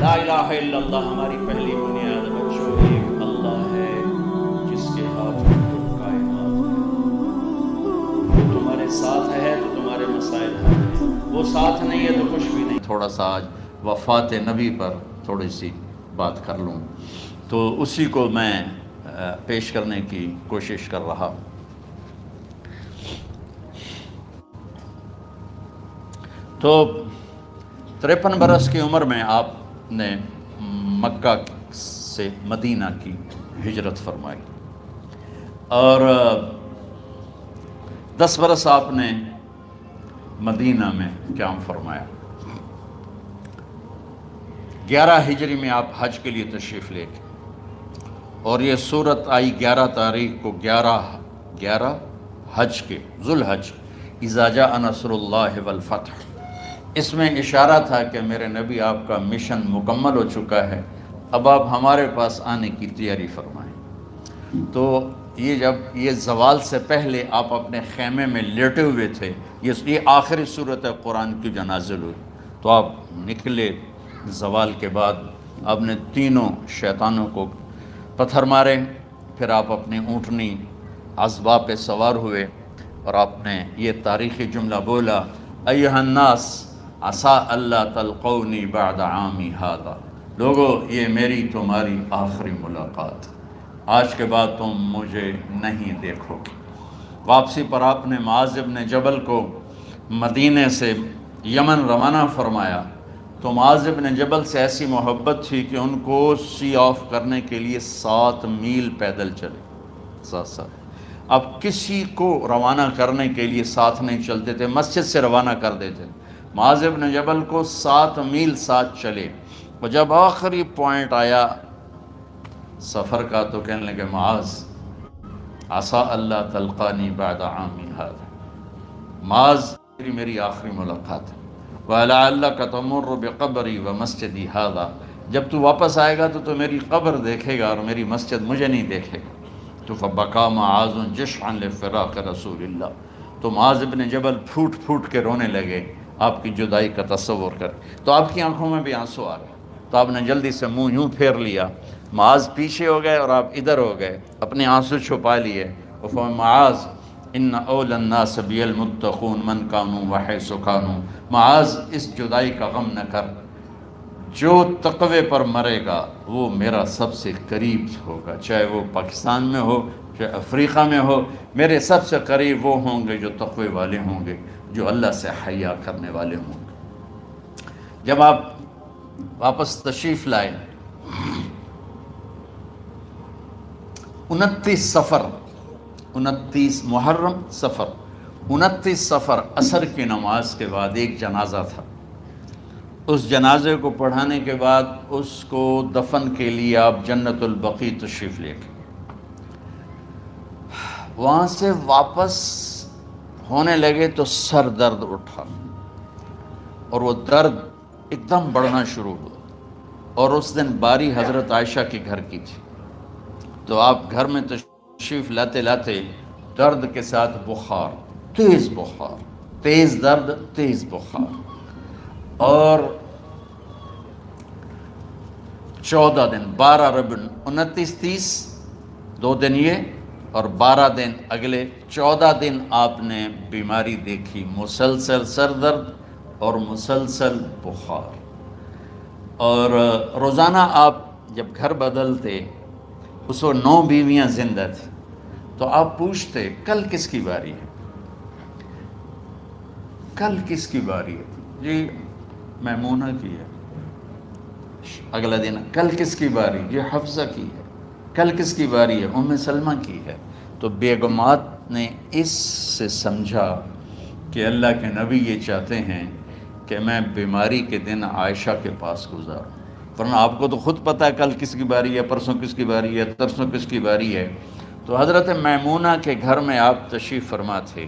لا الہ الا اللہ ہماری پہلی بنیاد بچوں ایک اللہ ہے جس کے ہاتھ میں کل کائنات ہے۔ وہ تمہارے ساتھ ہے تو تمہارے مسائل حل ہیں، وہ ساتھ نہیں ہے تو کچھ بھی نہیں۔ تھوڑا سا آج وفات نبی پر تھوڑی سی بات کر لوں، تو اسی کو میں پیش کرنے کی کوشش کر رہا ہوں۔ تو 53 برس کی عمر میں آپ نے مکہ سے مدینہ کی ہجرت فرمائی، اور 10 برس آپ نے مدینہ میں قیام فرمایا۔ 11 ہجری میں آپ حج کے لیے تشریف لے گئے، اور یہ صورت آئی 11 تاریخ کو، 11 حج کے، ذوالحج، اذا جاء نصر اللہ والفتح۔ اس میں اشارہ تھا کہ میرے نبی آپ کا مشن مکمل ہو چکا ہے، اب آپ ہمارے پاس آنے کی تیاری فرمائیں۔ تو یہ جب یہ زوال سے پہلے آپ اپنے خیمے میں لیٹے ہوئے تھے، یہ آخری صورت قرآن کی جو نازل ہوئی، تو آپ نکلے زوال کے بعد، آپ نے تینوں شیطانوں کو پتھر مارے، پھر آپ اپنی اونٹنی عذبہ پہ سوار ہوئے، اور آپ نے یہ تاریخی جملہ بولا، ایھا الناس عسیٰ اللہ تلقونی بعد عامی ھذا، لوگو یہ میری تمہاری آخری ملاقات، آج کے بعد تم مجھے نہیں دیکھو گے۔ واپسی پر آپ نے معاذ بن جبل کو مدینے سے یمن روانہ فرمایا، تو معاذ بن جبل سے ایسی محبت تھی کہ ان کو سی آف کرنے کے لیے 7 میل پیدل چلے، 7۔ اب کسی کو روانہ کرنے کے لیے ساتھ نہیں چلتے تھے، مسجد سے روانہ کر دیتے، معاذ بن جبل کو 7 میل ساتھ چلے، اور جب آخری پوائنٹ آیا سفر کا تو کہنے لگے، معاذ عسیٰ اللہ تلقانی بعد عامی ھذا، معاذ میری آخری ملاقات ہے، وَلَعَلَّكَ تَمُرُّ بِقَبْرِي وَمَسْجِدِي ھذا، جب تو واپس آئے گا تو میری قبر دیکھے گا اور میری مسجد مجھے نہیں دیکھے گا۔ تو فَبَكَى مُعَاذٌ جِشْعًا لِفِرَاقِ رسول اللہ، تو معاذ بن جبل پھوٹ پھوٹ کے رونے لگے آپ کی جدائی کا تصور کر، تو آپ کی آنکھوں میں بھی آنسو آ گئے، تو آپ نے جلدی سے منہ یوں پھیر لیا، معاذ پیچھے ہو گئے اور آپ ادھر ہو گئے، اپنے آنسو چھپا لیے، اور فرمایا، معاذ ان اول الناس بی المتقون من کانوا وحیث کانوا، معاذ اس جدائی کا غم نہ کر، جو تقوی پر مرے گا وہ میرا سب سے قریب ہوگا، چاہے وہ پاکستان میں ہو چاہے افریقہ میں ہو، میرے سب سے قریب وہ ہوں گے جو تقوی والے ہوں گے، جو اللہ سے حیا کرنے والے ہوں گے۔ جب آپ واپس تشریف لائے، 29 محرم صفر، 29 صفر عصر کی نماز کے بعد ایک جنازہ تھا، اس جنازے کو پڑھانے کے بعد اس کو دفن کے لیے آپ جنت البقیع تشریف لے گئے۔ وہاں سے واپس ہونے لگے تو سر درد اٹھا، اور وہ درد ایک دم بڑھنا شروع ہوا، اور اس دن باری حضرت عائشہ کے گھر کی تھی، تو آپ گھر میں تشریف لاتے لاتے درد کے ساتھ بخار، تیز درد، تیز بخار، اور 14 دن، 12 ربیع 29 30 2 دن یہ، اور 12 دن اگلے 14 دن آپ نے بیماری دیکھی، مسلسل سر درد اور مسلسل بخار، اور روزانہ آپ جب گھر بدلتے، اس وقت 9 بیویاں زندہ تھیں، تو آپ پوچھتے کل کس کی باری ہے، کل کس کی باری ہے، جی میمونہ کی ہے، اگلا دن کل کس کی باری، یہ حفصہ کی ہے، کل کس کی باری ہے، ام سلمہ کی ہے۔ تو بیگمات نے اس سے سمجھا کہ اللہ کے نبی یہ چاہتے ہیں کہ میں بیماری کے دن عائشہ کے پاس گزاروں، ورنہ آپ کو تو خود پتہ ہے کل کس کی باری ہے، پرسوں کس کی باری ہے، ترسوں کس کی باری ہے۔ تو حضرت میمونہ کے گھر میں آپ تشریف فرما تھے،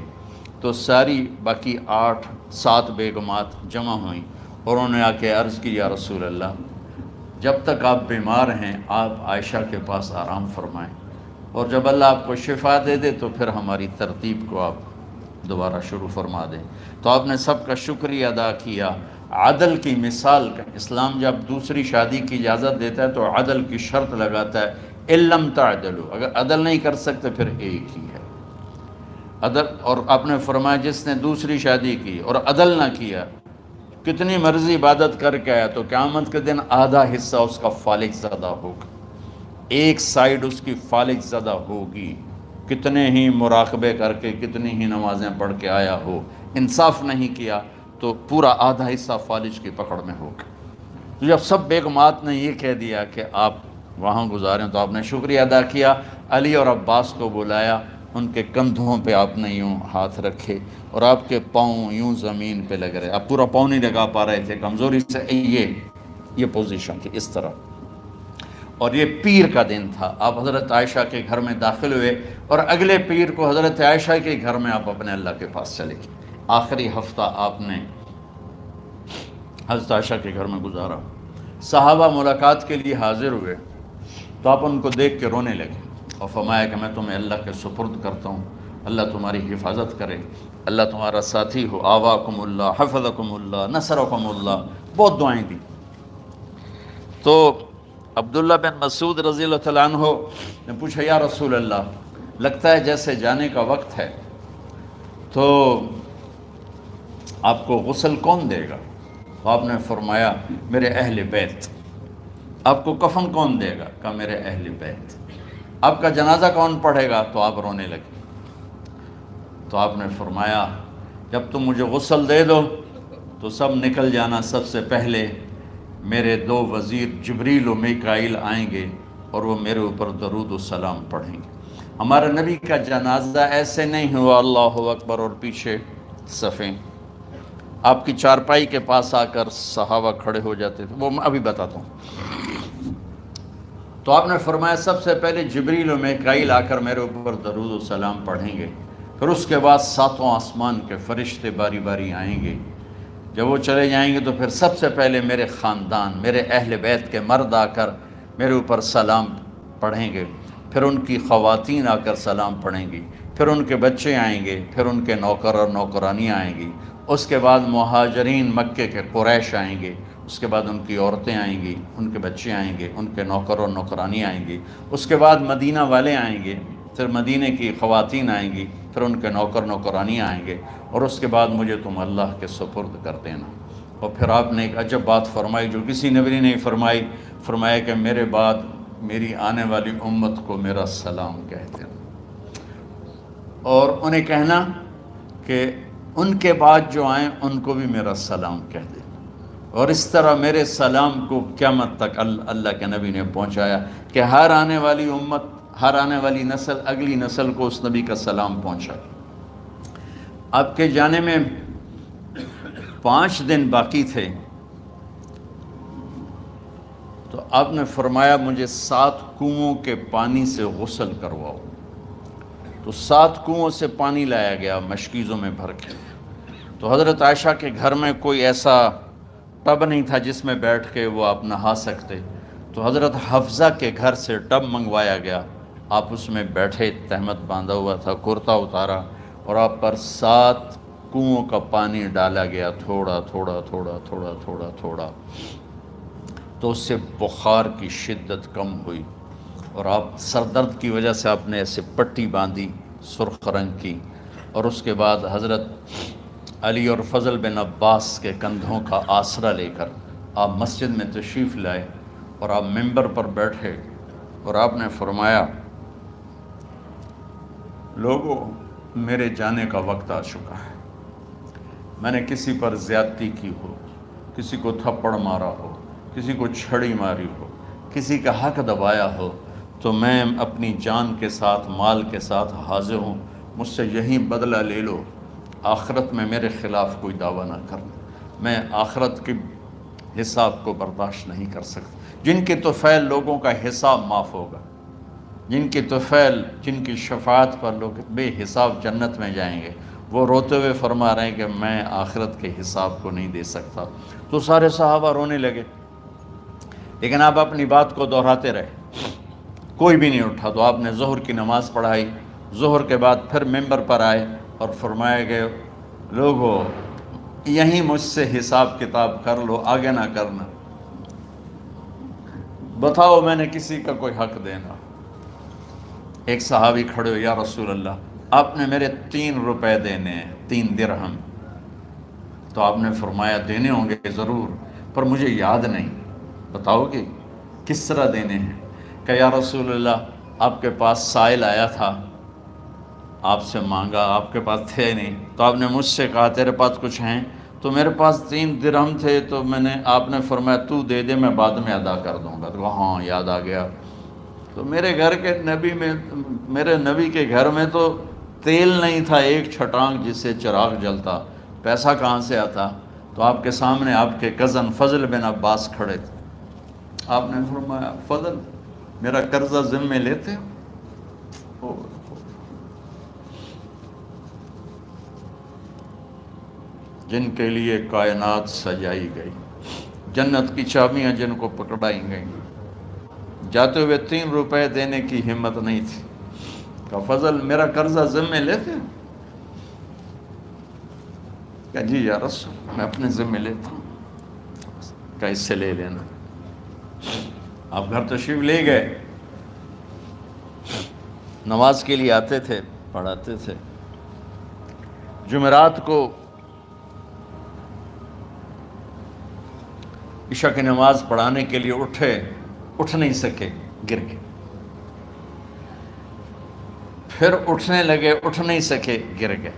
تو ساری باقی 7 بیگمات جمع ہوئیں، اور انہوں نے آ کے عرض کی، یا رسول اللہ، جب تک آپ بیمار ہیں آپ عائشہ کے پاس آرام فرمائیں، اور جب اللہ آپ کو شفا دے دے تو پھر ہماری ترتیب کو آپ دوبارہ شروع فرما دیں۔ تو آپ نے سب کا شکریہ ادا کیا، عدل کی مثال کا اسلام جب دوسری شادی کی اجازت دیتا ہے تو عدل کی شرط لگاتا ہے علم تعدلوا، اگر عدل نہیں کر سکتے پھر ایک ہی ہے عدل۔ اور آپ نے فرمایا جس نے دوسری شادی کی اور عدل نہ کیا، کتنی مرضی عبادت کر کے آیا، تو قیامت کے دن آدھا حصہ اس کا فالج زدہ ہوگا، ایک سائیڈ اس کی فالج زدہ ہوگی، کتنے ہی مراقبے کر کے کتنی ہی نمازیں پڑھ کے آیا ہو، انصاف نہیں کیا تو پورا آدھا حصہ فالج کی پکڑ میں ہوگا۔ تو جب سب بیگمات نے یہ کہہ دیا کہ آپ وہاں گزاریں تو آپ نے شکریہ ادا کیا، علی اور عباس کو بلایا، ان کے کندھوں پہ آپ نے یوں ہاتھ رکھے اور آپ کے پاؤں یوں زمین پہ لگ رہے، آپ پورا پاؤں نہیں لگا پا رہے تھے کمزوری سے، یہ پوزیشن تھی اس طرح۔ اور یہ پیر کا دن تھا، آپ حضرت عائشہ کے گھر میں داخل ہوئے اور اگلے پیر کو حضرت عائشہ کے گھر میں آپ اپنے اللہ کے پاس چلے گئے۔ آخری ہفتہ آپ نے حضرت عائشہ کے گھر میں گزارا۔ صحابہ ملاقات کے لیے حاضر ہوئے تو آپ ان کو دیکھ کے رونے لگے اور فرمایا کہ میں تمہیں اللہ کے سپرد کرتا ہوں، اللہ تمہاری حفاظت کرے، اللہ تمہارا ساتھی ہو، آواکم اللہ، حفظکم اللہ، نصرکم اللہ، بہت دعائیں دی۔ تو عبداللہ بن مسعود رضی اللہ تعالیٰ عنہ نے پوچھا یا رسول اللہ، لگتا ہے جیسے جانے کا وقت ہے، تو آپ کو غسل کون دے گا؟ تو آپ نے فرمایا میرے اہل بیت۔ آپ کو کفن کون دے گا؟ کہا میرے اہل بیت۔ آپ کا جنازہ کون پڑھے گا؟ تو آپ رونے لگے۔ تو آپ نے فرمایا جب تم مجھے غسل دے دو تو سب نکل جانا، سب سے پہلے میرے دو وزیر جبریل و میکائیل آئیں گے اور وہ میرے اوپر درود و سلام پڑھیں گے۔ ہمارے نبی کا جنازہ ایسے نہیں ہوا اللہ اکبر اور پیچھے صفیں، آپ کی چارپائی کے پاس آ کر صحابہ کھڑے ہو جاتے تھے، وہ میں ابھی بتاتا ہوں۔ تو آپ نے فرمایا سب سے پہلے جبریل و میکائیل آ کر میرے اوپر درود و سلام پڑھیں گے، پھر اس کے بعد ساتوں آسمان کے فرشتے باری باری آئیں گے۔ جب وہ چلے جائیں گے تو پھر سب سے پہلے میرے خاندان، میرے اہل بیت کے مرد آ کر میرے اوپر سلام پڑھیں گے، پھر ان کی خواتین آ کر سلام پڑھیں گی، پھر ان کے بچے آئیں گے، پھر ان کے نوکر اور نوکرانیاں آئیں گی، اس کے بعد مہاجرین مکے کے قریش آئیں گے، اس کے بعد ان کی عورتیں آئیں گی، ان کے بچے آئیں گے، ان کے نوکر اور نوکرانی آئیں گی، اس کے بعد مدینہ والے آئیں گے، پھر مدینہ کی خواتین آئیں گی، پھر ان کے نوکر نوکرانی آئیں گے، اور اس کے بعد مجھے تم اللہ کے سپرد کر دینا۔ اور پھر آپ نے ایک عجب بات فرمائی جو کسی نبی نے نہیں فرمائی، فرمایا کہ میرے بعد میری آنے والی امت کو میرا سلام کہہ دینا، اور انہیں کہنا کہ ان کے بعد جو آئیں ان کو بھی میرا سلام کہہ دیں۔ اور اس طرح میرے سلام کو قیامت تک اللہ کے نبی نے پہنچایا کہ ہر آنے والی امت، ہر آنے والی نسل اگلی نسل کو اس نبی کا سلام پہنچائے۔ آپ کے جانے میں 5 دن باقی تھے تو آپ نے فرمایا مجھے 7 کنوؤں کے پانی سے غسل کرواؤ۔ تو 7 کنوؤں سے پانی لایا گیا مشکیزوں میں بھر کے۔ تو حضرت عائشہ کے گھر میں کوئی ایسا ٹب نہیں تھا جس میں بیٹھ کے وہ آپ نہا سکتے، تو حضرت حفصہ کے گھر سے ٹب منگوایا گیا، آپ اس میں بیٹھے، تہمت باندھا ہوا تھا، کرتا اتارا، اور آپ پر 7 کنوؤں کا پانی ڈالا گیا، تھوڑا تھوڑا تھوڑا تھوڑا تھوڑا تھوڑا، تو اس سے بخار کی شدت کم ہوئی، اور آپ سر درد کی وجہ سے آپ نے ایسے پٹی باندھی سرخ رنگ کی، اور اس کے بعد حضرت علی اور فضل بن عباس کے کندھوں کا آسرا لے کر آپ مسجد میں تشریف لائے، اور آپ ممبر پر بیٹھے، اور آپ نے فرمایا لوگوں میرے جانے کا وقت آ چکا ہے، میں نے کسی پر زیادتی کی ہو، کسی کو تھپڑ مارا ہو، کسی کو چھڑی ماری ہو، کسی کا حق دبایا ہو، تو میں اپنی جان کے ساتھ، مال کے ساتھ حاضر ہوں، مجھ سے یہیں بدلہ لے لو، آخرت میں میرے خلاف کوئی دعویٰ نہ کرنا، میں آخرت کے حساب کو برداشت نہیں کر سکتا۔ جن کے طفیل لوگوں کا حساب معاف ہوگا، جن کی طفیل، جن کی شفاعت پر لوگ بے حساب جنت میں جائیں گے، وہ روتے ہوئے فرما رہے ہیں کہ میں آخرت کے حساب کو نہیں دے سکتا۔ تو سارے صحابہ رونے لگے، لیکن آپ اپنی بات کو دہراتے رہے، کوئی بھی نہیں اٹھا۔ تو آپ نے ظہر کی نماز پڑھائی، ظہر کے بعد پھر ممبر پر آئے اور فرمایا کہ لوگو یہیں مجھ سے حساب کتاب کر لو، آگے نہ کرنا، بتاؤ میں نے کسی کا کوئی حق دینا۔ ایک صحابی کھڑے ہو، یا رسول اللہ آپ نے میرے 3 روپے دینے ہیں، 3 درہم۔ تو آپ نے فرمایا دینے ہوں گے ضرور، پر مجھے یاد نہیں، بتاؤ گے کس طرح دینے ہیں؟ کہ یا رسول اللہ آپ کے پاس سائل آیا تھا، آپ سے مانگا، آپ کے پاس تھے نہیں، تو آپ نے مجھ سے کہا تیرے پاس کچھ ہیں؟ تو میرے پاس 3 درہم تھے، تو آپ نے فرمایا تو دے دے، میں بعد میں ادا کر دوں گا۔ تو ہاں یاد آ گیا۔ تو میرے نبی کے گھر میں تو تیل نہیں تھا، ایک چھٹانگ جس سے چراغ جلتا، پیسہ کہاں سے آتا؟ تو آپ کے سامنے آپ کے کزن فضل بن عباس کھڑے تھے، آپ نے فرمایا فضل میرا قرضہ ذمے لیتے ہو؟ جن کے لیے کائنات سجائی گئی، جنت کی چابیاں جن کو پکڑائی گئیں، جاتے ہوئے 3 روپے دینے کی ہمت نہیں تھی۔ کہا فضل میرا قرضہ ذمے لیتے ہو؟ کہا جی یا رسول میں اپنے ذمے لیتا ہوں۔ کہا اس سے لے لینا۔ آپ گھر تشریف لے گئے، نماز کے لیے آتے تھے، پڑھاتے تھے۔ جمعرات کو عشاء کی نماز پڑھانے کے لیے اٹھ نہیں سکے، گر گئے، پھر اٹھنے لگے، اٹھ نہیں سکے، گر گئے،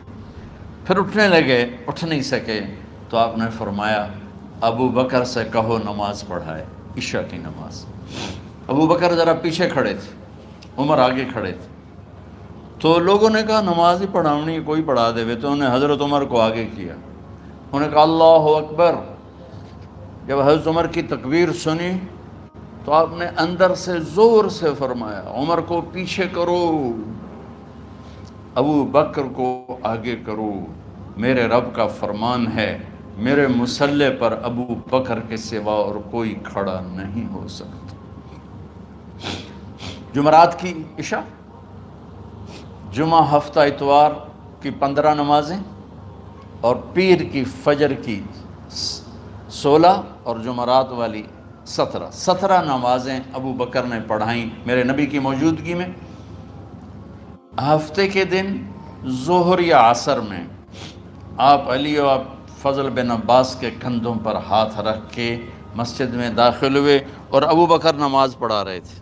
پھر اٹھنے لگے، اٹھ نہیں سکے۔ تو آپ نے فرمایا ابو بکر سے کہو نماز پڑھائے، عشاء کی نماز۔ ابو بکر ذرا پیچھے کھڑے تھے، عمر آگے کھڑے تھے۔ تو لوگوں نے کہا نماز ہی پڑھاونی، کوئی پڑھا دے۔ تو انہوں نے حضرت عمر کو آگے کیا، انہوں نے کہا اللہ اکبر۔ جب حضرت عمر کی تکبیر سنی تو آپ نے اندر سے زور سے فرمایا عمر کو پیچھے کرو، ابو بکر کو آگے کرو، میرے رب کا فرمان ہے میرے مصلی پر ابو بکر کے سوا اور کوئی کھڑا نہیں ہو سکتا۔ جمعرات کی عشاء، جمعہ ہفتہ اتوار کی 15 نمازیں، اور پیر کی فجر کی 16 اور جمعرات والی 17 نمازیں ابو بکر نے پڑھائیں میرے نبی کی موجودگی میں۔ ہفتے کے دن ظہر یا عصر میں آپ علی و فضل بن عباس کے کندھوں پر ہاتھ رکھ کے مسجد میں داخل ہوئے اور ابو بکر نماز پڑھا رہے تھے۔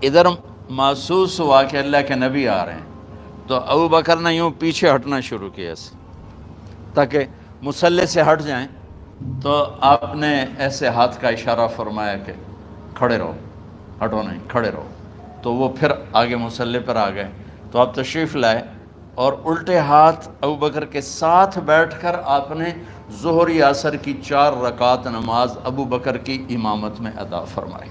ادھر محسوس ہوا کہ اللہ کے نبی آ رہے ہیں، تو ابو بکر نے یوں پیچھے ہٹنا شروع کیا ایسے تاکہ مصلی سے ہٹ جائیں۔ تو آپ نے ایسے ہاتھ کا اشارہ فرمایا کہ کھڑے رہو، ہٹو نہیں، کھڑے رہو۔ تو وہ پھر آگے مصلی پر آ گئے۔ تو آپ تشریف لائے اور الٹے ہاتھ ابو بکر کے ساتھ بیٹھ کر آپ نے ظہر یا عصر کی 4 رکعت نماز ابو بکر کی امامت میں ادا فرمائی۔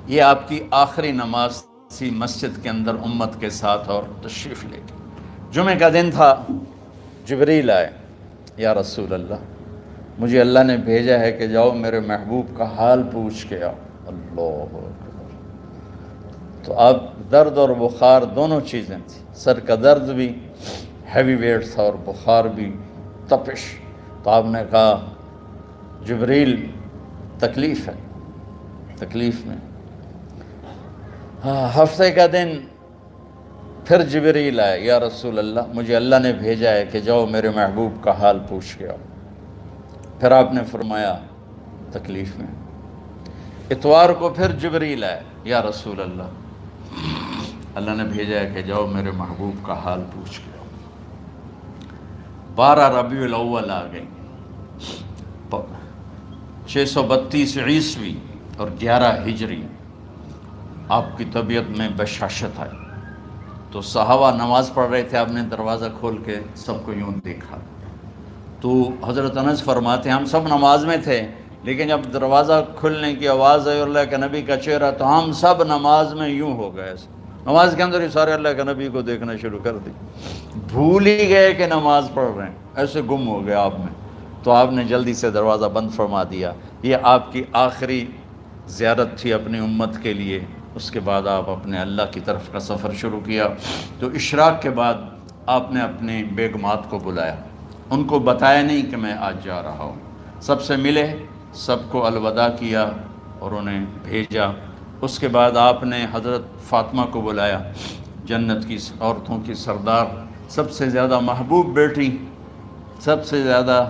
یہ آپ کی آخری نماز تھی مسجد کے اندر امت کے ساتھ، اور تشریف لے کے جمعہ کا دن تھا۔ جبریل آئے، یا رسول اللہ مجھے اللہ نے بھیجا ہے کہ جاؤ میرے محبوب کا حال پوچھ کے آؤ۔ اللہ اکبر۔ تو اب درد اور بخار دونوں چیزیں تھیں، سر کا درد بھی ہیوی ویٹ تھا اور بخار بھی، تپش۔ تو آپ نے کہا جبریل تکلیف ہے، تکلیف میں۔ ہفتے کا دن پھر جبریل آئے، یا رسول اللہ مجھے اللہ نے بھیجا ہے کہ جاؤ میرے محبوب کا حال پوچھ کے آؤ۔ پھر آپ نے فرمایا تکلیف میں۔ اتوار کو پھر جبریل آئے، یا رسول اللہ نے بھیجا ہے کہ جاؤ میرے محبوب کا حال پوچھ کے آؤ۔ 12 ربیع الاول آ گئی، 632 عیسوی اور 11 ہجری۔ آپ کی طبیعت میں بشاشت آئی، تو صحابہ نماز پڑھ رہے تھے، آپ نے دروازہ کھول کے سب کو یوں دیکھا۔ تو حضرت انس فرماتے ہیں ہم سب نماز میں تھے، لیکن جب دروازہ کھلنے کی آواز آئی اور اللہ کے نبی کا چہرہ، تو ہم سب نماز میں یوں ہو گئے، نماز کے اندر ہی سارے اللہ کے نبی کو دیکھنا شروع کر دی، بھول ہی گئے کہ نماز پڑھ رہے ہیں، ایسے گم ہو گئے آپ میں۔ تو آپ نے جلدی سے دروازہ بند فرما دیا۔ یہ آپ کی آخری زیارت تھی اپنی امت کے لیے۔ اس کے بعد آپ اپنے اللہ کی طرف کا سفر شروع کیا۔ تو اشراق کے بعد آپ نے اپنی بیگمات کو بلایا، ان کو بتایا نہیں کہ میں آج جا رہا ہوں، سب سے ملے، سب کو الوداع کیا اور انہیں بھیجا۔ اس کے بعد آپ نے حضرت فاطمہ کو بلایا، جنت کی عورتوں کی سردار، سب سے زیادہ محبوب بیٹی، سب سے زیادہ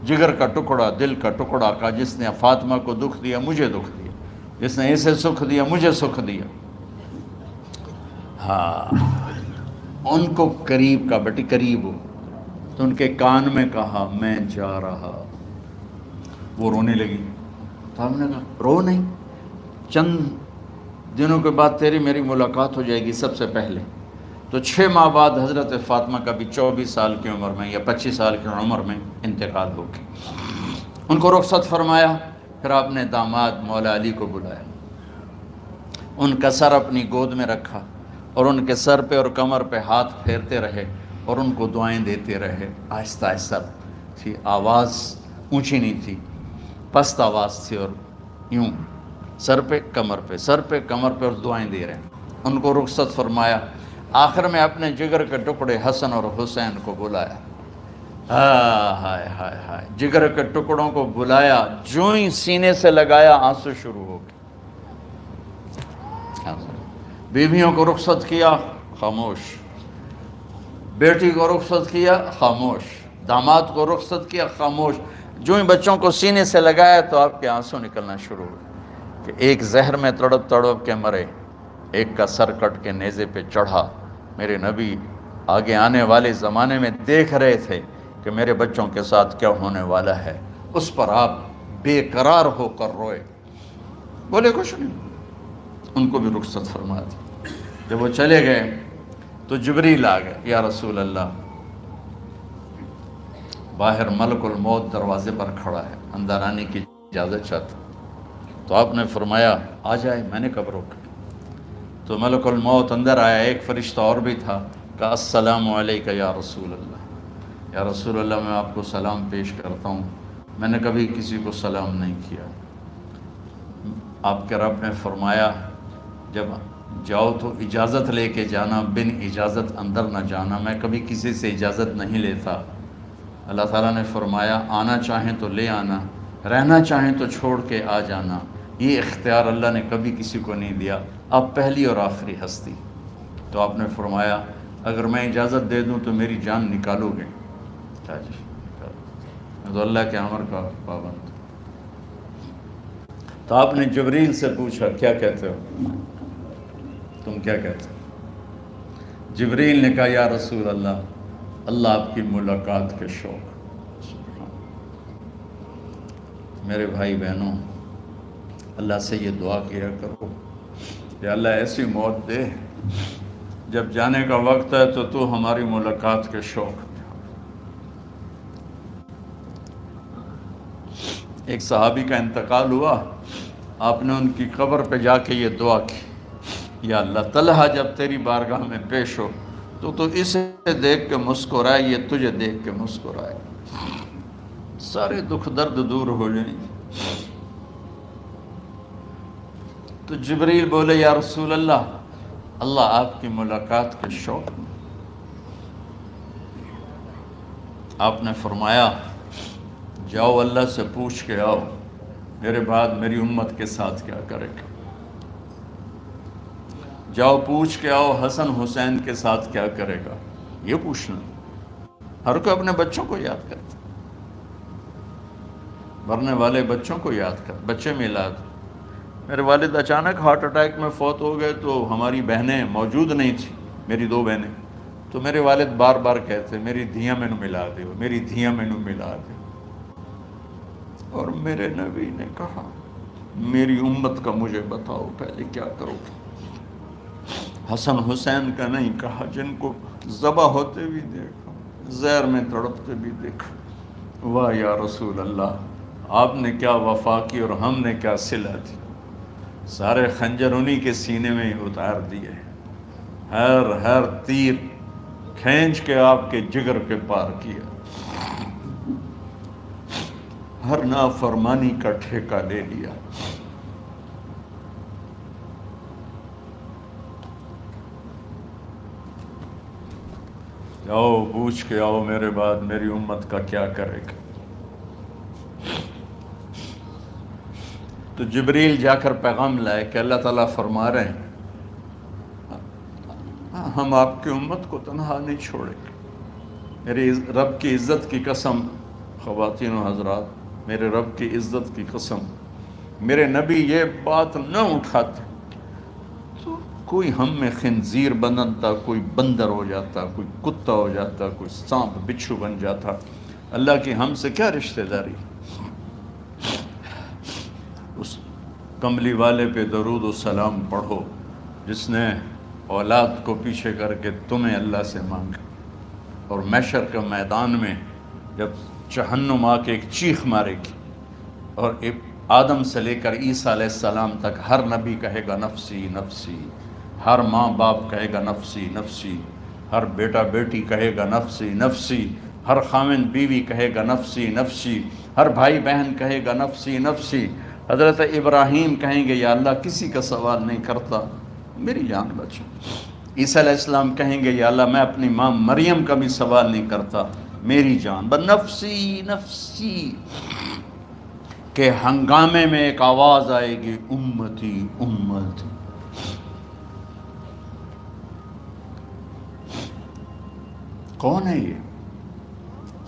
جگر کا ٹکڑا، دل کا ٹکڑا کا، جس نے فاطمہ کو دکھ دیا مجھے دکھ دیا، جس نے اسے سکھ دیا مجھے سکھ دیا۔ ہاں، ان کو قریب کا، بیٹی قریب ہو، تو ان کے کان میں کہا میں جا رہا۔ وہ رونے لگی، تو ہم نے کہا رو نہیں، چند دنوں کے بعد تیری میری ملاقات ہو جائے گی سب سے پہلے۔ تو 6 ماہ بعد حضرت فاطمہ کا بھی 24 سال کی عمر میں یا 25 سال کی عمر میں انتقال ہو گیا۔ ان کو رخصت فرمایا، پھر آپ نے داماد مولا علی کو بلایا، ان کا سر اپنی گود میں رکھا اور ان کے سر پہ اور کمر پہ ہاتھ پھیرتے رہے اور ان کو دعائیں دیتے رہے۔ آہستہ آہستہ تھی، آواز اونچی نہیں تھی، پست آواز تھی، اور یوں سر پہ کمر پہ، سر پہ کمر پہ، اور دعائیں دے رہے ہیں۔ ان کو رخصت فرمایا، آخر میں اپنے جگر کے ٹکڑے حسن اور حسین کو بلایا۔ ہائے ہائے ہائے، جگر کے ٹکڑوں کو بلایا، جو ہی سینے سے لگایا آنسو شروع ہو گئے۔ بیویوں کو رخصت کیا، خاموش، بیٹی کو رخصت کیا، خاموش، داماد کو رخصت کیا، خاموش، جو ہی بچوں کو سینے سے لگایا تو آپ کے آنسو نکلنا شروع ہوئے کہ ایک زہر میں تڑپ تڑپ کے مرے، ایک کا سر کٹ کے نیزے پہ چڑھا۔ میرے نبی آگے آنے والے زمانے میں دیکھ رہے تھے کہ میرے بچوں کے ساتھ کیا ہونے والا ہے، اس پر آپ بے قرار ہو کر روئے، بولے کچھ نہیں، ان کو بھی رخصت فرما دی۔ جب وہ چلے گئے تو جبریل آ گئے، یا رسول اللہ، باہر ملک الموت دروازے پر کھڑا ہے، اندر آنے کی اجازت چاہتا۔ تو آپ نے فرمایا آ جائے، میں نے کب روکا؟ تو ملک الموت اندر آیا، ایک فرشتہ اور بھی تھا، کہا السلام علیکہ یا رسول اللہ، یا رسول اللہ میں آپ کو سلام پیش کرتا ہوں، میں نے کبھی کسی کو سلام نہیں کیا۔ آپ کے رب نے فرمایا جب جاؤ تو اجازت لے کے جانا، بن اجازت اندر نہ جانا، میں کبھی کسی سے اجازت نہیں لیتا۔ اللہ تعالیٰ نے فرمایا آنا چاہیں تو لے آنا، رہنا چاہیں تو چھوڑ کے آ جانا، یہ اختیار اللہ نے کبھی کسی کو نہیں دیا، آپ پہلی اور آخری ہستی۔ تو آپ نے فرمایا اگر میں اجازت دے دوں تو میری جان نکالو گے؟ کیا جی، میں تو اللہ کے امر کا پابند۔ تو آپ نے جبریل سے پوچھا کیا کہتے ہو، تم کیا کہتے ہو؟ جبریل نے کہا یا رسول اللہ، اللہ آپ کی ملاقات کے شوق۔ میرے بھائی بہنوں، اللہ سے یہ دعا کیا کرو کہ اللہ ایسی موت دے جب جانے کا وقت ہے تو ہماری ملاقات کے شوق میں۔ ایک صحابی کا انتقال ہوا، آپ نے ان کی قبر پہ جا کے یہ دعا کی، یا اللہ طلحہ جب تیری بارگاہ میں پیش ہو تو اسے دیکھ کے مسکرائے، یہ تجھے دیکھ کے مسکرائے، سارے دکھ درد دور ہو جائیں۔ تو جبریل بولے یا رسول اللہ، اللہ آپ کی ملاقات کے شوق میں۔ آپ نے فرمایا جاؤ اللہ سے پوچھ کے آؤ میرے بعد میری امت کے ساتھ کیا کرے گا، جاؤ پوچھ کے آؤ حسن حسین کے ساتھ کیا کرے گا۔ یہ پوچھنا، ہر کوئی اپنے بچوں کو یاد کرتا، مرنے والے بچوں کو یاد کر، بچے میلاد۔ میرے والد اچانک ہارٹ اٹیک میں فوت ہو گئے تو ہماری بہنیں موجود نہیں تھیں، میری 2 بہنیں، تو میرے والد بار بار کہتے میری دھیاں میں نو ملا دیو، میری دھیاں میں نو ملا دیو۔ اور میرے نبی نے کہا میری امت کا مجھے بتاؤ پہلے کیا کرو گے؟ حسن حسین کا نہیں کہا، جن کو ذبح ہوتے بھی دیکھا، زہر میں تڑپتے بھی دیکھا۔ واہ یا رسول اللہ، آپ نے کیا وفا کی اور ہم نے کیا صلہ دی، سارے خنجر انہی کے سینے میں اتار دیے، ہر تیر کھینچ کے آپ کے جگر کے پار کیا، ہر نافرمانی کا ٹھیکہ لے لیا۔ کہ آؤ پوچھ کے آؤ میرے بعد میری امت کا کیا کرے گا۔ تو جبریل جا کر پیغام لائے کہ اللہ تعالیٰ فرما رہے ہیں ہم آپ کی امت کو تنہا نہیں چھوڑیں گے۔ میرے رب کی عزت کی قسم، خواتین و حضرات، میرے رب کی عزت کی قسم، میرے نبی یہ بات نہ اٹھاتے تو کوئی ہم میں خنزیر بنتا، کوئی بندر ہو جاتا، کوئی کتا ہو جاتا، کوئی سانپ بچھو بن جاتا۔ اللہ کی ہم سے کیا رشتہ داری؟ اس کملی والے پہ درود و سلام پڑھو جس نے اولاد کو پیچھے کر کے تمہیں اللہ سے مانگا، اور محشر کے میدان میں جب جہنم آ کے ایک چیخ مارے گی اور آدم سے لے کر عیسیٰ علیہ السلام تک ہر نبی کہے گا نفسی نفسی، ہر ماں باپ کہے گا نفسی نفسی، ہر بیٹا بیٹی کہے گا نفسی نفسی، ہر خاوند بیوی کہے گا نفسی نفسی، ہر بھائی بہن کہے گا نفسی نفسی۔ حضرت ابراہیم کہیں گے یا اللہ کسی کا سوال نہیں کرتا، میری جان بچا۔ عیسیٰ علیہ السلام کہیں گے یا اللہ میں اپنی ماں مریم کا بھی سوال نہیں کرتا، میری جان بس نفسی نفسی۔ کہ ہنگامے میں ایک آواز آئے گی امتی امتی۔ کون ہے یہ؟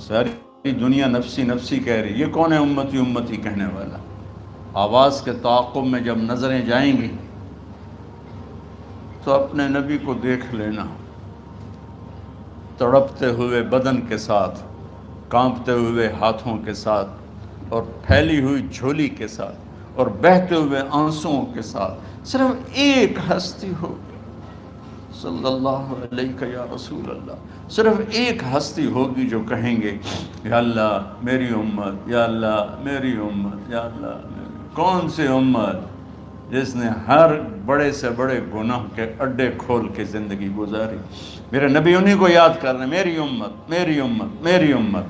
ساری دنیا نفسی نفسی کہہ رہی، یہ کون ہے امتی امتی کہنے والا؟ آواز کے تعاقب میں جب نظریں جائیں گی تو اپنے نبی کو دیکھ لینا، تڑپتے ہوئے بدن کے ساتھ، کانپتے ہوئے ہاتھوں کے ساتھ، اور پھیلی ہوئی جھولی کے ساتھ، اور بہتے ہوئے آنسوؤں کے ساتھ صرف ایک ہستی ہوگی، صلی اللہ علیہ یا رسول اللہ، صرف ایک ہستی ہوگی جو کہیں گے یا اللہ میری امت، یا اللہ میری امت، یا اللہ میری۔ کون سی امت؟ جس نے ہر بڑے سے بڑے گناہ کے اڈے کھول کے زندگی گزاری۔ میرے نبی انہیں کو یاد کر رہے ہیں، میری امت میری امت میری امت۔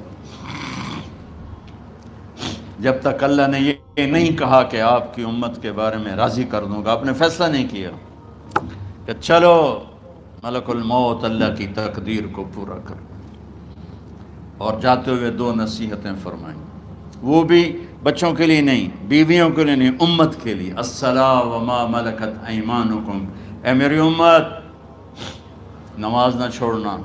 جب تک اللہ نے یہ نہیں کہا کہ آپ کی امت کے بارے میں راضی کر دوں گا، آپ نے فیصلہ نہیں کیا کہ چلو ملک الموت اللہ کی تقدیر کو پورا کر، اور جاتے ہوئے دو نصیحتیں فرمائیں، وہ بھی بچوں کے لیے نہیں، بیویوں کے لیے نہیں، امت کے لیے۔ الصلاۃ وما ملکت ایمانکم، اے میری امت نماز نہ چھوڑنا،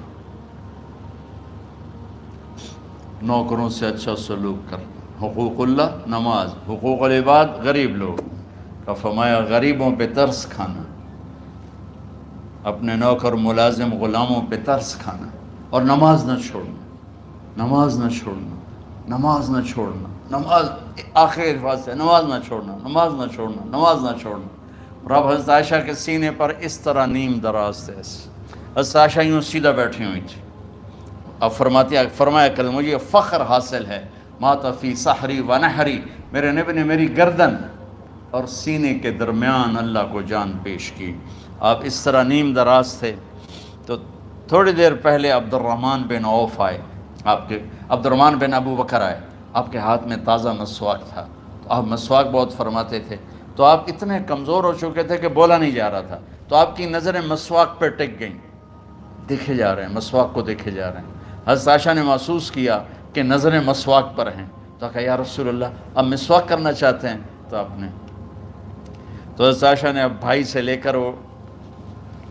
نوکروں سے اچھا سلوک کر، حقوق اللہ نماز، حقوق العباد غریب لوگ کا فرمایا غریبوں پہ ترس کھانا، اپنے نوکر ملازم غلاموں پہ ترس کھانا، اور نماز نہ چھوڑنا، نماز نہ چھوڑنا، نماز نہ چھوڑنا، نماز آخر الفاظ ہے، نماز نہ چھوڑنا، نماز نہ چھوڑنا، نماز نہ چھوڑنا۔ اور اب حضرت عائشہ کے سینے پر اس طرح نیم دراز تھے، حضرت عائشہ یوں سیدھا بیٹھی ہوئی تھی۔ اب فرمایا کہ مجھے فخر حاصل ہے، مات فی سحری و نحری، میرے نبی نے میری گردن اور سینے کے درمیان اللہ کو جان پیش کی۔ آپ اس طرح نیم دراز تھے تو تھوڑی دیر پہلے عبد الرحمن بن عوف آئے، عبد الرحمن بن ابو بکر آئے، آپ کے ہاتھ میں تازہ مسواک تھا، تو آپ مسواک بہت فرماتے تھے، تو آپ اتنے کمزور ہو چکے تھے کہ بولا نہیں جا رہا تھا، تو آپ کی نظریں مسواک پہ ٹک گئیں، دیکھے جا رہے ہیں، مسواک کو دیکھے جا رہے ہیں۔ حضرت عائشہ نے محسوس کیا کہ نظریں مسواک پر ہیں، تو کہا یا رسول اللہ اب مسواک کرنا چاہتے ہیں، تو آپ نے تو حضرت عائشہ نے اب بھائی سے لے کر وہ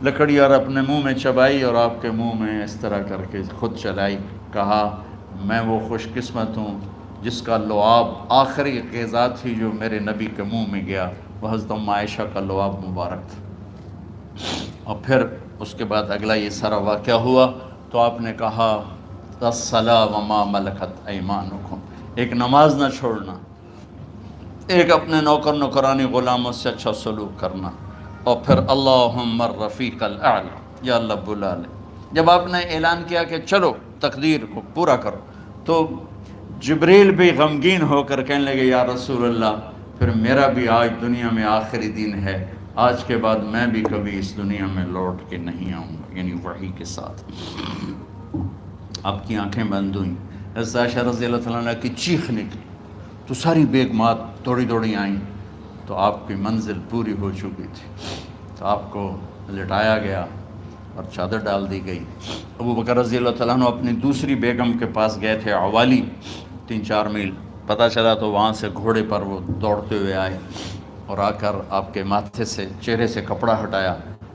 لکڑی اور اپنے منہ میں چبائی، اور آپ کے منہ میں اس طرح کر کے خود چلائی، کہا میں وہ خوش قسمت ہوں جس کا لعاب آخری غذا تھی جو میرے نبی کے منہ میں گیا، وہ حضرت ام عائشہ کا لعاب مبارک تھا۔ اور پھر اس کے بعد اگلا یہ سارا واقعہ ہوا، تو آپ نے کہا الصلاۃ وما ملکت ایمانکم، ایک نماز نہ چھوڑنا، ایک اپنے نوکر نوکرانی غلاموں سے اچھا سلوک کرنا، اور پھر اللہم الرفیق الاعلی، یا اللہ بلا لے۔ جب آپ نے اعلان کیا کہ چلو تقدیر کو پورا کرو، تو جبریل بھی غمگین ہو کر کہنے لگے یا رسول اللہ پھر میرا بھی آج دنیا میں آخری دن ہے، آج کے بعد میں بھی کبھی اس دنیا میں لوٹ کے نہیں آؤں گا، یعنی وحی کے ساتھ۔ آپ کی آنکھیں بند ہوئیں، حضرت عائشہ رضی اللہ تعالیٰ عنہ کی چیخ نکلی، تو ساری بیگمات دوڑی دوڑی آئیں، تو آپ کی منزل پوری ہو چکی تھی، تو آپ کو لٹایا گیا، اور چادر ڈال دی گئی۔ ابو بکر رضی اللہ تعالیٰ عنہ اپنی دوسری بیگم کے پاس گئے تھے عوالی، 3-4 میل، پتہ چلا تو وہاں سے گھوڑے پر وہ دوڑتے ہوئے آئے اور آ کر آپ کے ماتھے سے، چہرے سے کپڑا ہٹایا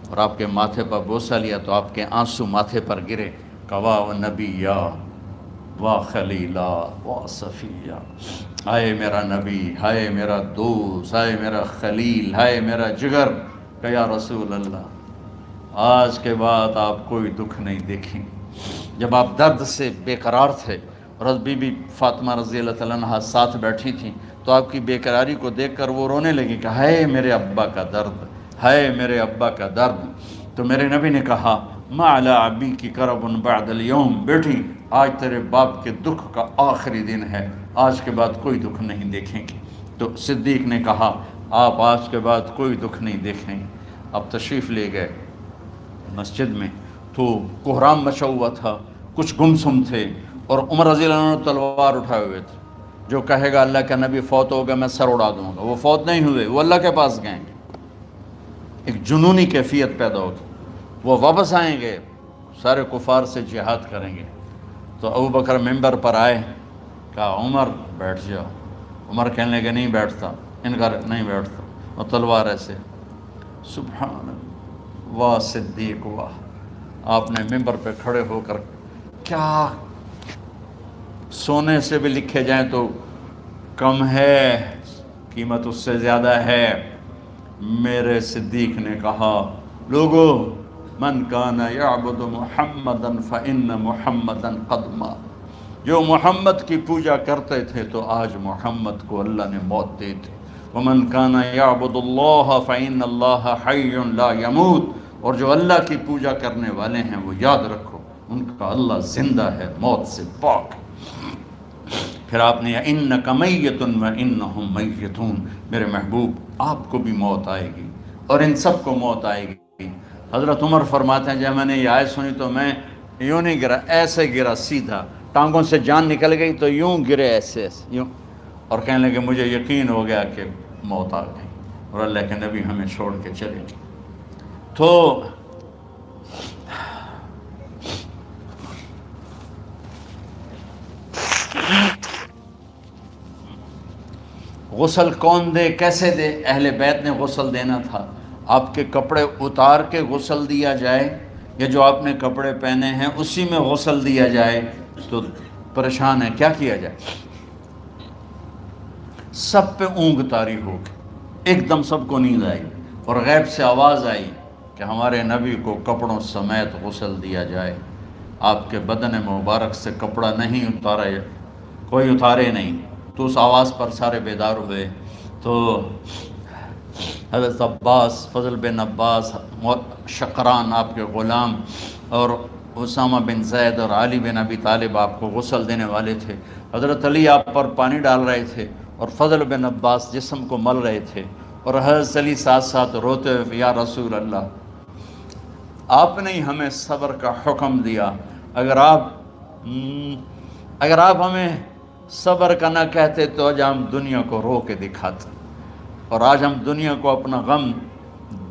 اور آپ کے ماتھے پر بوسہ لیا تو آپ کے آنسو ماتھے پر گرے۔ کوا و نبیّا وا خلیلا وا صفیہ، ہائے میرا نبی، ہائے میرا دوست، ہائے میرا خلیل، ہائے میرا جگر، کہ یا رسول اللہ آج کے بعد آپ کوئی دکھ نہیں دیکھیں۔ جب آپ درد سے بے قرار تھے اور بی بی فاطمہ رضی اللہ تعالیٰ عنہ ساتھ بیٹھی تھیں تو آپ کی بے قراری کو دیکھ کر وہ رونے لگی کہ ہائے میرے ابا کا درد، ہائے میرے ابا کا درد۔ تو میرے نبی نے کہا ما علی ابی کی کرب بعد اليوم، بیٹی آج تیرے باپ کے دکھ کا آخری دن ہے، آج کے بعد کوئی دکھ نہیں دیکھیں گے۔ تو صدیق نے کہا آپ آج کے بعد کوئی دکھ نہیں دیکھیں گے۔ اب تشریف لے گئے مسجد میں تو کوہرام مچا ہوا تھا، کچھ گمسم تھے اور عمر رضی اللہ عنہ تلوار اٹھائے ہوئے تھے۔ جو کہے گا اللہ کا نبی فوت ہو گیا میں سر اڑا دوں گا، وہ فوت نہیں ہوئے، وہ اللہ کے پاس گئے۔ ایک جنونی کیفیت پیدا ہوگی، وہ واپس آئیں گے، سارے کفار سے جہاد کریں گے۔ تو ابو بکر ممبر پر آئے، کہا عمر بیٹھ جاؤ۔ عمر کہنے لگے نہیں بیٹھتا، انکار نہیں بیٹھتا، اور تلوار ایسے۔ سبحان اللہ، واہ صدیق واہ۔ آپ نے ممبر پہ کھڑے ہو کر، کیا سونے سے بھی لکھے جائیں تو کم ہے، قیمت اس سے زیادہ ہے۔ میرے صدیق نے کہا لوگو من کان یعبد محمدا فإن محمدا قد مات، جو محمد کی پوجا کرتے تھے تو آج محمد کو اللہ نے موت دی تھی۔ ومن کان یعبد اللہ فإن اللہ حی لا یموت، اور جو اللہ کی پوجا کرنے والے ہیں وہ یاد رکھو ان کا اللہ زندہ ہے، موت سے پاک۔ پھر آپ نے اِنَّکَ مَیِّتٌ وَإِنَّهُمْ مَیِّتُونَ، میرے محبوب آپ کو بھی موت آئے گی اور ان سب کو موت آئے گی۔ حضرت عمر فرماتے ہیں جب میں نے یہ آیت سنی تو میں یوں نہیں گرا، ایسے گرا سیدھا، ٹانگوں سے جان نکل گئی تو یوں گرے ایسے ایسے یوں، اور کہنے لگے مجھے یقین ہو گیا کہ موت آ گئی اور اللہ کے نبی ہمیں چھوڑ کے چلے گئے۔ تو غسل کون دے، کیسے دے؟ اہل بیت نے غسل دینا تھا۔ آپ کے کپڑے اتار کے غسل دیا جائے یا جو آپ نے کپڑے پہنے ہیں اسی میں غسل دیا جائے؟ تو پریشان ہے، کیا کیا جائے؟ سب پہ اونگ طاری ہو گئی، ایک دم سب کو نیند آئی اور غیب سے آواز آئی کہ ہمارے نبی کو کپڑوں سمیت غسل دیا جائے۔ آپ کے بدن مبارک سے کپڑا نہیں اتارا، کوئی اتارے نہیں۔ تو اس آواز پر سارے بیدار ہوئے۔ تو حضرت عباس، فضل بن عباس، شقران آپ کے غلام، اور اسامہ بن زید اور علی بن ابی طالب آپ کو غسل دینے والے تھے۔ حضرت علی آپ پر پانی ڈال رہے تھے اور فضل بن عباس جسم کو مل رہے تھے، اور حضرت علی ساتھ ساتھ روتے ہوئے یا رسول اللہ آپ نے ہی ہمیں صبر کا حکم دیا، اگر آپ ہمیں صبر کا نہ کہتے تو آج ہم دنیا کو رو کے دکھاتے، اور آج ہم دنیا کو اپنا غم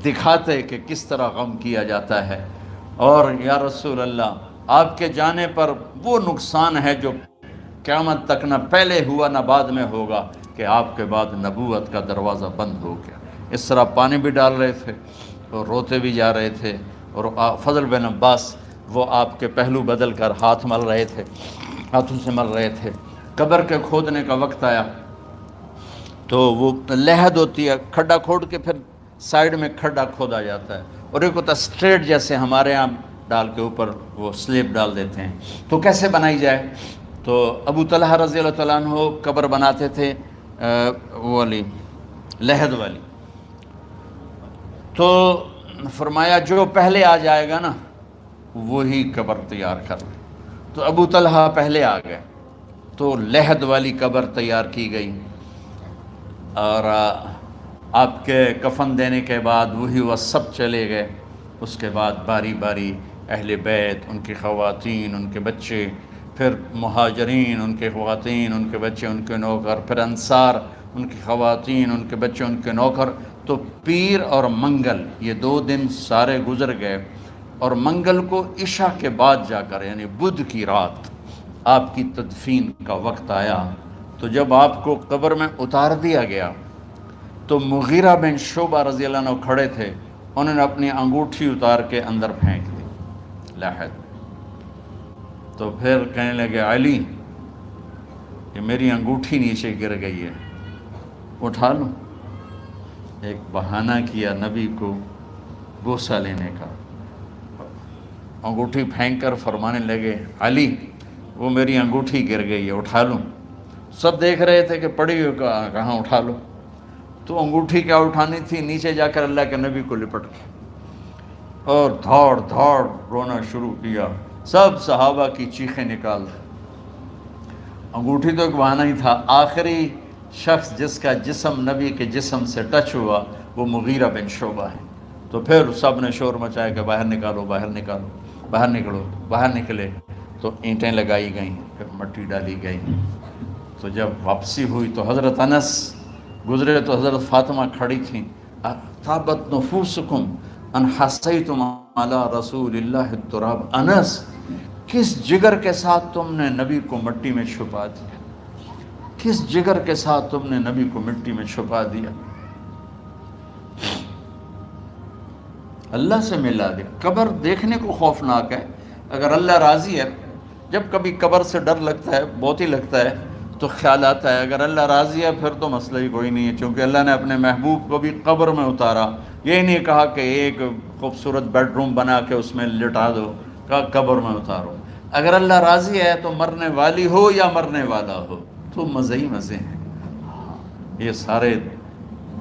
دکھاتے کہ کس طرح غم کیا جاتا ہے۔ اور یا رسول اللہ آپ کے جانے پر وہ نقصان ہے جو قیامت تک نہ پہلے ہوا نہ بعد میں ہوگا، کہ آپ کے بعد نبوت کا دروازہ بند ہو گیا۔ اس طرح پانی بھی ڈال رہے تھے اور روتے بھی جا رہے تھے، اور فضل بن عباس وہ آپ کے پہلو بدل کر ہاتھ مل رہے تھے، ہاتھوں سے مل رہے تھے۔ قبر کے کھودنے کا وقت آیا تو وہ لحد ہوتی ہے، کھڈا کھود کے پھر سائیڈ میں کھڈا کھودا جاتا ہے، اور ایک ہوتا اسٹریٹ جیسے ہمارے یہاں ڈال کے اوپر وہ سلیب ڈال دیتے ہیں۔ تو کیسے بنائی جائے؟ تو ابو طلحہ رضی اللہ تعالیٰ عنہ قبر بناتے تھے وہ والی لحد والی، تو فرمایا جو پہلے آ جائے گا نا وہی قبر تیار کر لے۔ تو ابو طلحہ پہلے آ گئے تو لحد والی قبر تیار کی گئی، اور آپ کے کفن دینے کے بعد وہی وہ سب چلے گئے۔ اس کے بعد باری باری اہل بیت، ان کی خواتین، ان کے بچے، پھر مہاجرین، ان کے خواتین، ان کے بچے، ان کے نوکر، پھر انصار، ان کی خواتین، ان کے بچے، ان کے نوکر۔ تو پیر اور منگل یہ 2 دن سارے گزر گئے، اور منگل کو عشاء کے بعد جا کر یعنی بدھ کی رات آپ کی تدفین کا وقت آیا، تو جب آپ کو قبر میں اتار دیا گیا تو مغیرہ بن شعبہ رضی اللہ عنہ کھڑے تھے، انہوں نے اپنی انگوٹھی اتار کے اندر پھینک دی لاحد۔ تو پھر کہنے لگے علی کہ میری انگوٹھی نیچے گر گئی ہے، اٹھا لوں؟ ایک بہانہ کیا نبی کو بوسہ لینے کا، انگوٹھی پھینک کر فرمانے لگے علی وہ میری انگوٹھی گر گئی ہے، اٹھا لوں؟ سب دیکھ رہے تھے کہ پڑی ہوئی کہاں اٹھا لو، تو انگوٹھی کیا اٹھانی تھی، نیچے جا کر اللہ کے نبی کو لپٹ کے اور دھاڑ دھاڑ رونا شروع کیا، سب صحابہ کی چیخیں نکال دی۔ انگوٹھی تو ایک بہانہ ہی تھا، آخری شخص جس کا جسم نبی کے جسم سے ٹچ ہوا وہ مغیرہ بن شعبہ ہے۔ تو پھر سب نے شور مچایا کہ باہر نکالو باہر نکالو، باہر نکلو، باہر نکلے تو اینٹیں لگائی گئیں، پھر مٹی ڈالی گئی۔ تو جب واپسی ہوئی تو حضرت انس گزرے تو حضرت فاطمہ کھڑی تھیں، طابت نفوسکم ان حسیتم علی رسول اللہ التراب، انس کس جگر کے ساتھ تم نے نبی کو مٹی میں چھپا دیا، کس جگر کے ساتھ تم نے نبی کو مٹی میں چھپا دیا، اللہ سے ملا دیا۔ قبر دیکھنے کو خوفناک ہے، اگر اللہ راضی ہے، جب کبھی قبر سے ڈر لگتا ہے، بہت ہی لگتا ہے تو خیال آتا ہے اگر اللہ راضی ہے پھر تو مسئلہ ہی کوئی نہیں ہے، چونکہ اللہ نے اپنے محبوب کو بھی قبر میں اتارا، یہ نہیں کہا کہ ایک خوبصورت بیڈ روم بنا کے اس میں لٹا دو، کہا قبر میں اتارو۔ اگر اللہ راضی ہے تو مرنے والی ہو یا مرنے والا ہو تو مزے ہی مزے ہیں۔ یہ سارے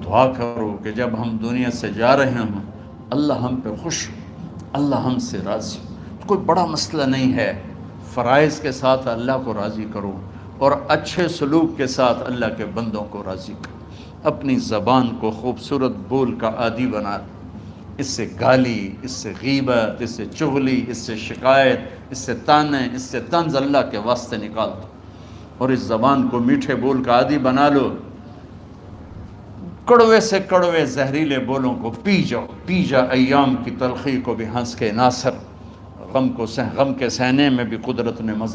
دعا کرو کہ جب ہم دنیا سے جا رہے ہوں اللہ ہم پہ خوش ہو، اللہ ہم سے راضی ہو، کوئی بڑا مسئلہ نہیں ہے، فرائض کے ساتھ اللہ کو راضی کرو اور اچھے سلوک کے ساتھ اللہ کے بندوں کو راضی کرو، اپنی زبان کو خوبصورت بول کا عادی بنا، اس سے گالی، اس سے غیبت، اس سے چغلی، اس سے شکایت، اس سے تانے، اس سے طنز اللہ کے واسطے نکال دو اور اس زبان کو میٹھے بول کا عادی بنا لو، کڑوے سے کڑوے زہریلے بولوں کو پی جاؤ، پی جا ایام کی تلخی کو بھی ہنس کے ناصر، غم کے سہنے میں بھی قدرت نے مزہ